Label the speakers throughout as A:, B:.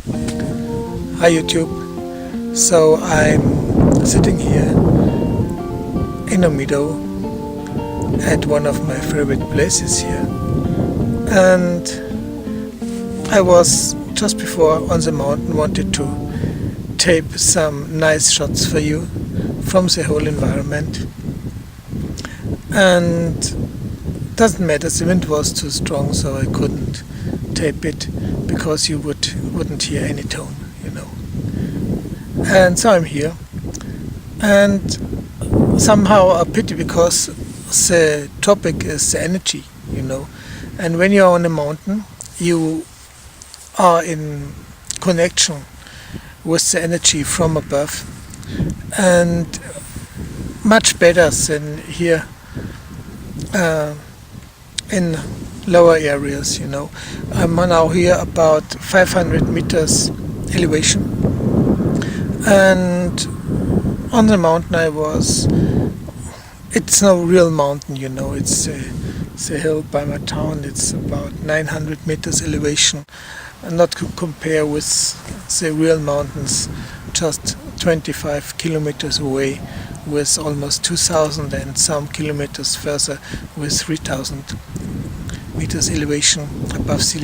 A: Hi YouTube. So I'm sitting here in a meadow at one of my favorite places here, and I was just before on the mountain, wanted to tape some nice shots for you from the whole environment, and doesn't matter, the wind was too strong, so I couldn't tape it because you wouldn't hear any tone, you know. And so I'm here, and somehow a pity because the topic is the energy, you know. And when you're on a mountain, you are in connection with the energy from above, and much better than here in lower areas, you know. I'm now here about 500 meters elevation, and on the mountain it's no real mountain, you know. It's a hill by my town. It's about 900 meters elevation, and not to compare with the real mountains just 25 kilometers away, with almost 2,000 and some kilometers further with 3,000 meters elevation above sea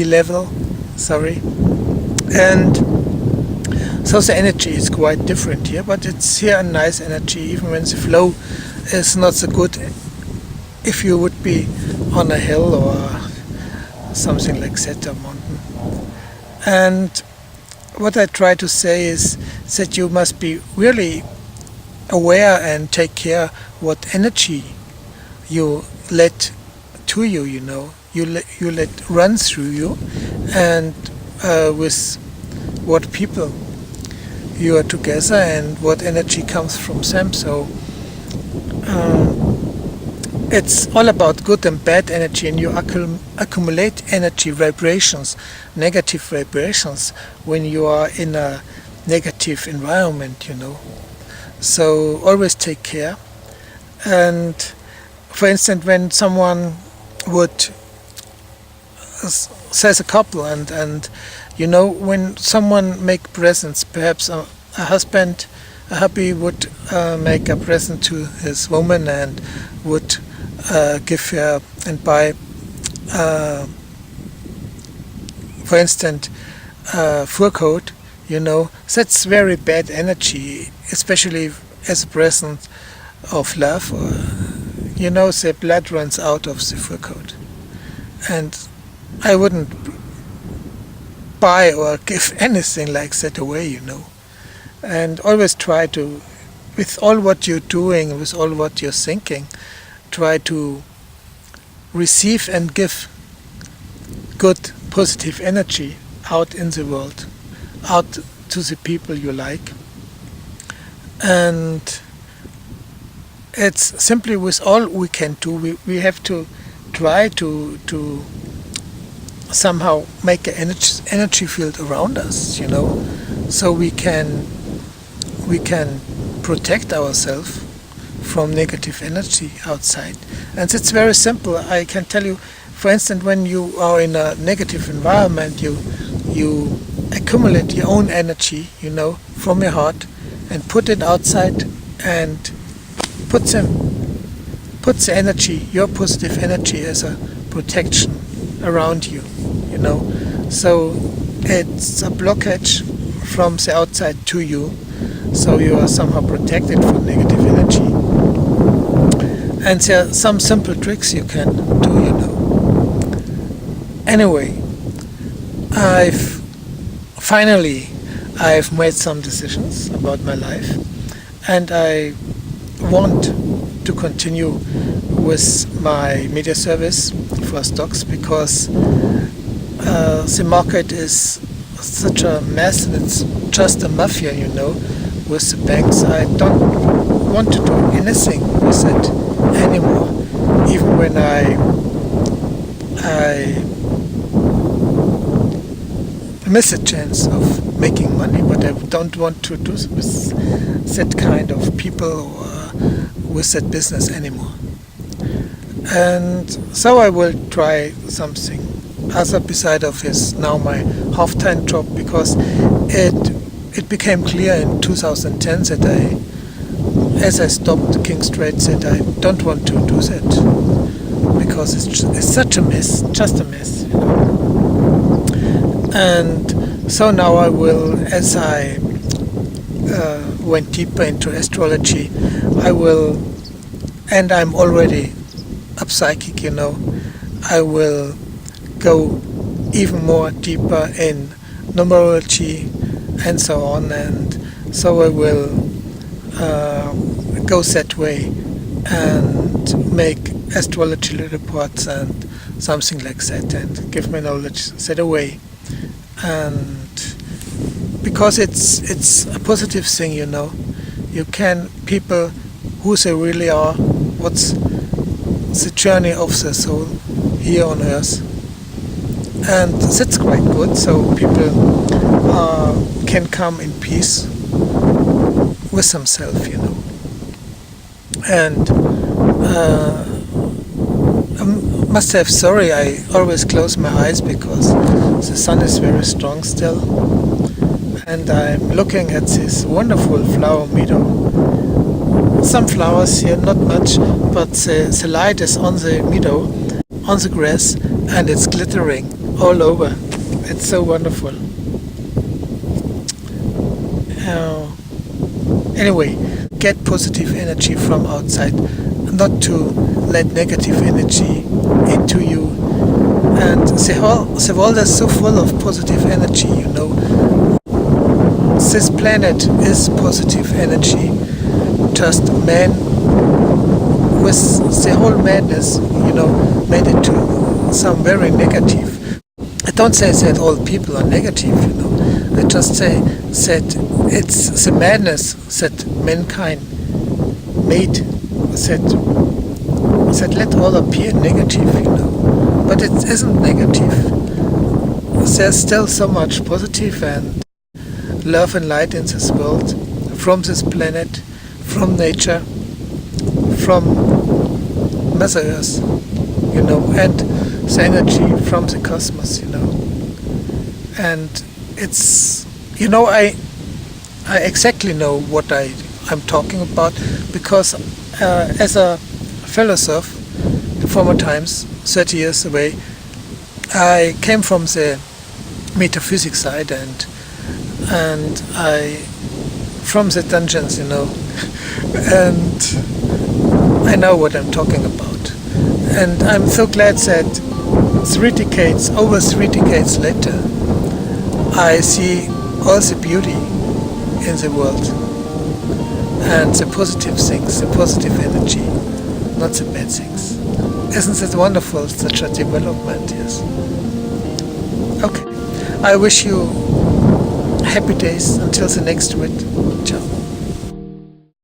A: level, sorry. And so the energy is quite different here, but it's here a nice energy, even when the flow is not so good if you would be on a hill or something like that, a mountain. And what I try to say is that you must be really aware and take care what energy you let to you, you know. You let run through you, and with what people you are together and what energy comes from them. So it's all about good and bad energy, and you accumulate energy vibrations, negative vibrations, when you are in a negative environment, you know. So always take care. And for instance, when someone would says a couple, and you know, when someone make presents, perhaps a hubby would make a present to his woman and would give her and buy, for instance, a fur coat, you know. That's very bad energy, especially as a present of love, or, you know, the blood runs out of the fur coat. And I wouldn't buy or give anything like that away, you know. And always try to, with all what you're doing, with all what you're thinking, try to receive and give good, positive energy out in the world, out to the people you like. And it's simply with all we can do, we have to try to somehow make an energy field around us, you know, so we can protect ourselves from negative energy outside. And it's very simple. I can tell you, for instance, when you are in a negative environment, you accumulate your own energy, you know, from your heart, and put it outside, and put the energy, your positive energy, as a protection around you, you know. So it's a blockage from the outside to you, so you are somehow protected from negative energy. And there are some simple tricks you can do, you know. Anyway, I've made some decisions about my life, and I want to continue with my media service for stocks, because the market is such a mess, and it's just a mafia, you know, with the banks. I don't want to do anything with it anymore, even when I miss a chance of making money, but I don't want to do with that kind of people or with that business anymore. And so I will try something other beside of his now my half-time job, because it became clear in 2010 that as I stopped King Strait, that I don't want to do that, because it's such a mess, just a mess, you know. And so now I will, as I went deeper into astrology, I will, and I'm already a psychic, you know, I will go even more deeper in numerology and so on, and so I will go that way and make astrology reports and something like that, and give my knowledge that away. And because it's a positive thing, you know, you can, people who they really are, what's the journey of the soul here on earth, and that's quite good, so people can come in peace with themselves, you know. And I must have, sorry, I always close my eyes because the sun is very strong still, and I'm looking at this wonderful flower meadow. Some flowers here, not much, but the light is on the meadow, on the grass, and it's glittering all over. It's so wonderful. Anyway, get positive energy from outside, not to let negative energy into you. And the world is so full of positive energy, you know. This planet is positive energy. Just man, with the whole madness, you know, made it to some very negative. I don't say that all people are negative, you know. I just say that it's the madness that mankind made, that let all appear negative, you know. But it isn't negative. There's still so much positive and love and light in this world, from this planet, from nature, from Mother Earth, you know, and the energy from the cosmos, you know. And it's, you know, I exactly know what I'm talking about, because as a philosopher, in former times, 30 years away, I came from the metaphysics side, and I from the dungeons, you know, and I know what I'm talking about. And I'm so glad that over 3 decades later, I see all the beauty in the world and the positive things, the positive energy, not the bad things. Isn't it wonderful, such a development? Yes. Okay. I wish you happy days until the next week.